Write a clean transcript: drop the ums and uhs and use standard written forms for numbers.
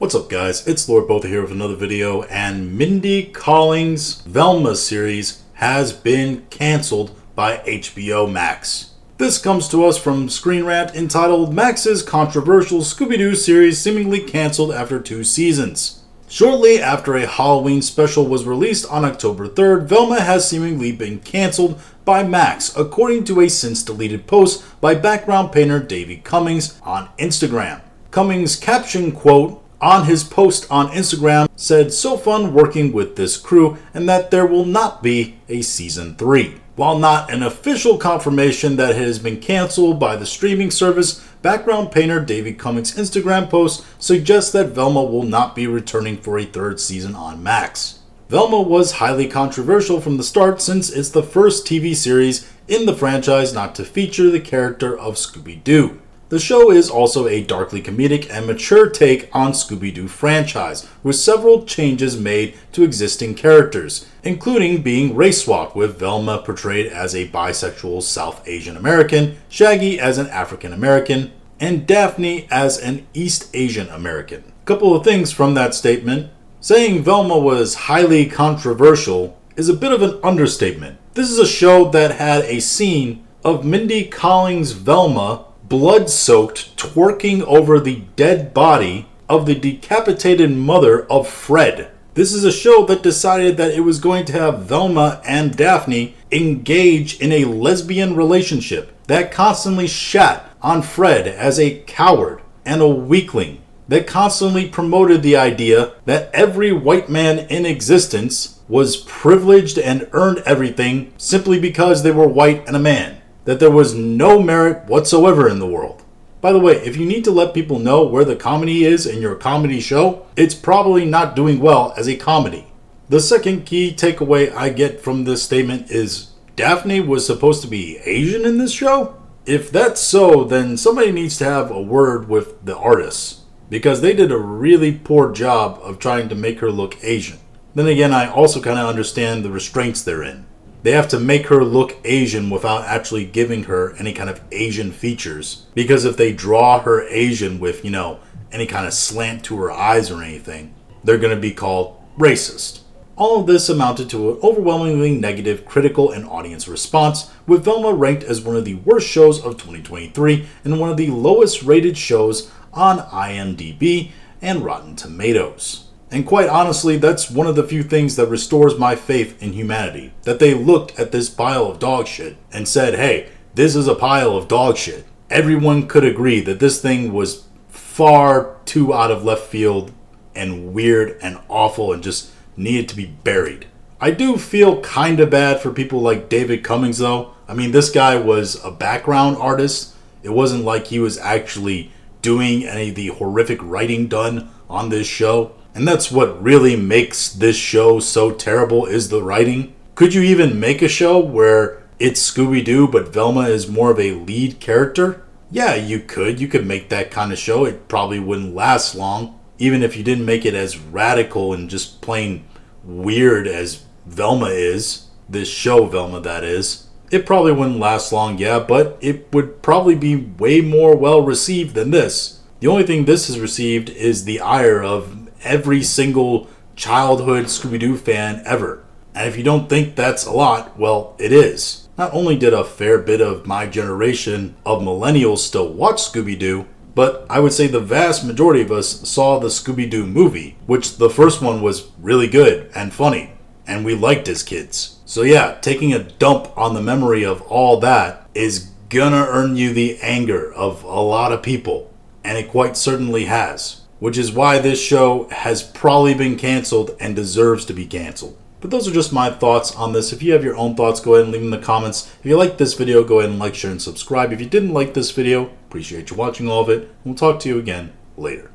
What's up guys, it's Lord Both here with another video, and Mindy Kaling's Velma series has been cancelled by HBO Max. This comes to us from Screen Rant entitled Max's Controversial Scooby-Doo Series Seemingly Cancelled After 2 Seasons. Shortly after a Halloween special was released on October 3rd, Velma has seemingly been cancelled by Max, according to a since-deleted post by background painter Davey Cummings on Instagram. Cummings' caption quote on his post on Instagram said, "So fun working with this crew, and that there will not be a season 3. While not an official confirmation that it has been cancelled by the streaming service, background painter Davey Cummings' Instagram post suggests that Velma will not be returning for a third season on Max. Velma was highly controversial from the start, since it's the first TV series in the franchise not to feature the character of Scooby-Doo. The show is also a darkly comedic and mature take on Scooby-Doo franchise, with several changes made to existing characters, including being race swapped, with Velma portrayed as a bisexual South Asian American, Shaggy as an African American, and Daphne as an East Asian American." A couple of things from that statement. Saying Velma was highly controversial is a bit of an understatement. This is a show that had a scene of Mindy Kaling's Velma blood-soaked twerking over the dead body of the decapitated mother of Fred. This is a show that decided that it was going to have Velma and Daphne engage in a lesbian relationship, that constantly shat on Fred as a coward and a weakling, that constantly promoted the idea that every white man in existence was privileged and earned everything simply because they were white and a man, that there was no merit whatsoever in the world. By the way, if you need to let people know where the comedy is in your comedy show, it's probably not doing well as a comedy. The second key takeaway I get from this statement is Daphne was supposed to be Asian in this show? If that's so, then somebody needs to have a word with the artists, because they did a really poor job of trying to make her look Asian. Then again, I also kind of understand the restraints they're in. They have to make her look Asian without actually giving her any kind of Asian features. Because if they draw her Asian with, any kind of slant to her eyes or anything, they're going to be called racist. All of this amounted to an overwhelmingly negative critical and audience response, with Velma ranked as one of the worst shows of 2023 and one of the lowest rated shows on IMDb and Rotten Tomatoes. And quite honestly, that's one of the few things that restores my faith in humanity. That they looked at this pile of dog shit and said, hey, this is a pile of dog shit. Everyone could agree that this thing was far too out of left field and weird and awful and just needed to be buried. I do feel kind of bad for people like David Cummings though. I mean, this guy was a background artist. It wasn't like he was actually doing any of the horrific writing done on this show. And that's what really makes this show so terrible, is the writing. Could you even make a show where it's Scooby-Doo but Velma is more of a lead character? Yeah, you could. You could make that kind of show. It probably wouldn't last long. Even if you didn't make it as radical and just plain weird as Velma is. This show, Velma, that is. It probably wouldn't last long, yeah, but it would probably be way more well received than this. The only thing this has received is the ire of every single childhood Scooby-Doo fan ever. And if you don't think that's a lot, well, it is. Not only did a fair bit of my generation of millennials still watch Scooby-Doo, but I would say the vast majority of us saw the Scooby-Doo movie, which the first one was really good and funny, and we liked as kids. So yeah, taking a dump on the memory of all that is gonna earn you the anger of a lot of people, and it quite certainly has. Which is why this show has probably been canceled and deserves to be canceled. But those are just my thoughts on this. If you have your own thoughts, go ahead and leave them in the comments. If you liked this video, go ahead and like, share, and subscribe. If you didn't like this video, appreciate you watching all of it. We'll talk to you again later.